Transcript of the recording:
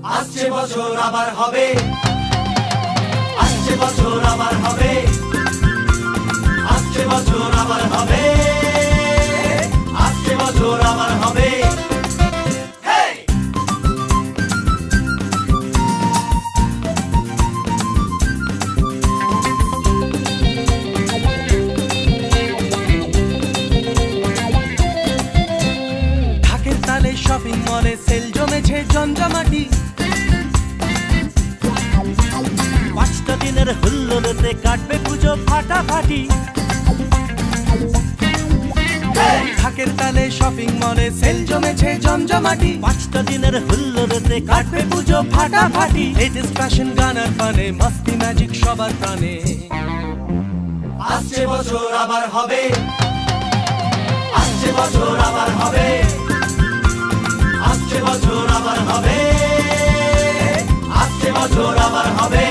আসছে বছর আবার হবে, আসছে বছর আবার হবে, আসছে বছর আবার হবে, আসছে বছর আবার হবে। ঢাকের তালে শপিং মলে সেল জমেছে জমজমাটি, 5টা দিনের হুল্লোড়েতে কাটবে পুজো ফাটাফাটি। ঢাকের তালে শপিং মলে সেল জমেছে জমজমাটি, 5টা দিনের হুল্লোড়েতে কাটবে পুজো ফাটাফাটি। লেটেস্ট ফ্যাশন গানার পানে মস্তি ম্যাজিক সবার প্রাণে। আসছে বছর আবার হবে, আসছে বছর আবার হবে, আসছে বছর আবার হবে, আসছে বছর আবার হবে।